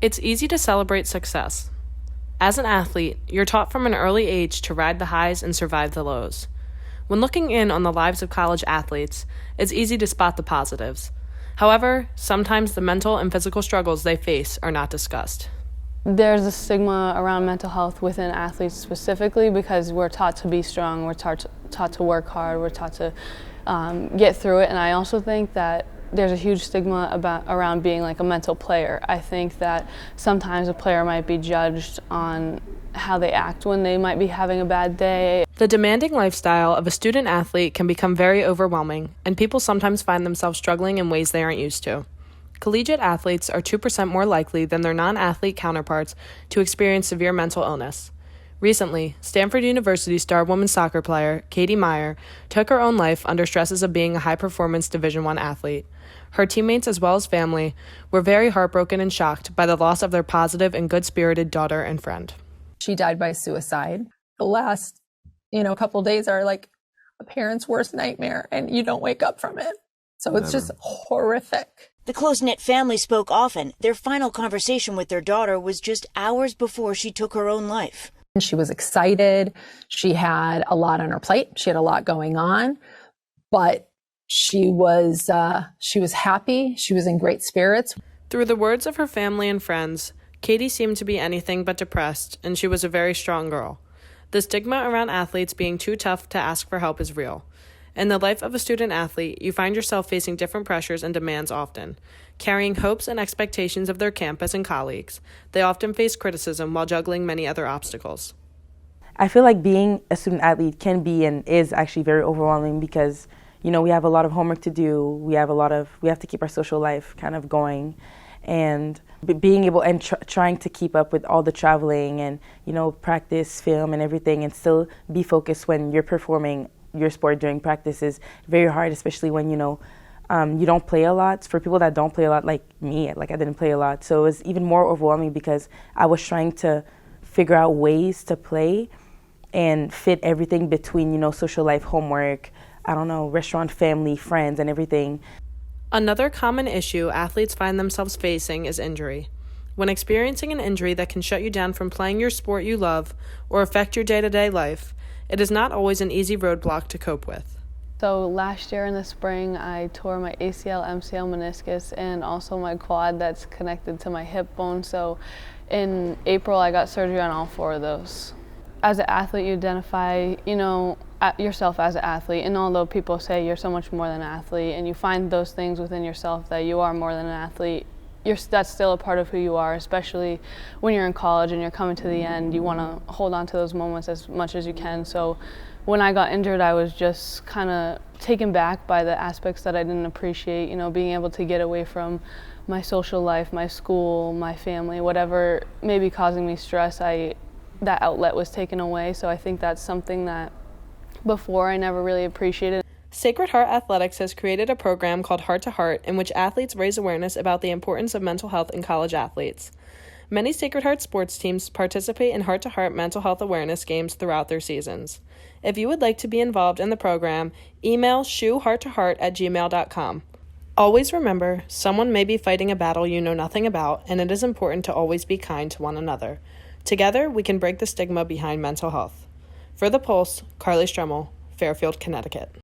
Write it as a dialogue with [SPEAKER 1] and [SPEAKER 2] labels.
[SPEAKER 1] It's easy to celebrate success. As an athlete, you're taught from an early age to ride the highs and survive the lows. When looking in on the lives of college athletes, it's easy to spot the positives. However, sometimes the mental and physical struggles they face are not discussed.
[SPEAKER 2] There's a stigma around mental health within athletes specifically because we're taught to be strong, we're taught to work hard, we're taught to get through it. And I also think that there's a huge stigma around being like a mental player. I think that sometimes a player might be judged on how they act when they might be having a bad day.
[SPEAKER 1] The demanding lifestyle of a student athlete can become very overwhelming, and people sometimes find themselves struggling in ways they aren't used to. Collegiate athletes are 2% more likely than their non-athlete counterparts to experience severe mental illness. Recently, Stanford University star women's soccer player Katie Meyer took her own life under stresses of being a high-performance Division I athlete. Her teammates as well as family were very heartbroken and shocked by the loss of their positive and good-spirited daughter and friend.
[SPEAKER 3] She died by suicide. The last, couple days are like a parent's worst nightmare, and you don't wake up from it. So it's just horrific.
[SPEAKER 4] The close-knit family spoke often. Their final conversation with their daughter was just hours before she took her own life.
[SPEAKER 3] She was excited. She had a lot on her plate. She had a lot going on, but she was happy. She was in great spirits.
[SPEAKER 1] Through the words of her family and friends, Katie seemed to be anything but depressed, and she was a very strong girl. The stigma around athletes being too tough to ask for help is real. In the life of a student athlete, you find yourself facing different pressures and demands often. Carrying hopes and expectations of their campus and colleagues, they often face criticism while juggling many other obstacles.
[SPEAKER 5] I feel like being a student athlete can be and is actually very overwhelming because, we have a lot of homework to do. We have to keep our social life kind of going. And being able and trying to keep up with all the traveling and, practice, film, and everything, and still be focused when you're performing your sport during practice is very hard, especially when, you don't play a lot. For people that don't play a lot, like me, I didn't play a lot. So it was even more overwhelming because I was trying to figure out ways to play and fit everything between, social life, homework, restaurant, family, friends, and everything.
[SPEAKER 1] Another common issue athletes find themselves facing is injury. When experiencing an injury that can shut you down from playing your sport you love or affect your day-to-day life, it is not always an easy roadblock to cope with.
[SPEAKER 2] So last year in the spring, I tore my ACL, MCL, meniscus, and also my quad that's connected to my hip bone. So in April, I got surgery on all 4 of those. As an athlete, you identify, yourself as an athlete, and although people say you're so much more than an athlete, and you find those things within yourself that you are more than an athlete, that's still a part of who you are, especially when you're in college and you're coming to the end. You want to hold on to those moments as much as you can. So when I got injured, I was just kind of taken back by the aspects that I didn't appreciate, being able to get away from my social life, my school, my family, whatever may be causing me stress, that outlet was taken away. So I think that's something that before I never really appreciated.
[SPEAKER 1] Sacred Heart Athletics has created a program called Heart to Heart in which athletes raise awareness about the importance of mental health in college athletes. Many Sacred Heart sports teams participate in Heart to Heart mental health awareness games throughout their seasons. If you would like to be involved in the program, email shoehearttoheart@gmail.com. Always remember, someone may be fighting a battle you know nothing about, and it is important to always be kind to one another. Together, we can break the stigma behind mental health. For The Pulse, Carly Strummel, Fairfield, Connecticut.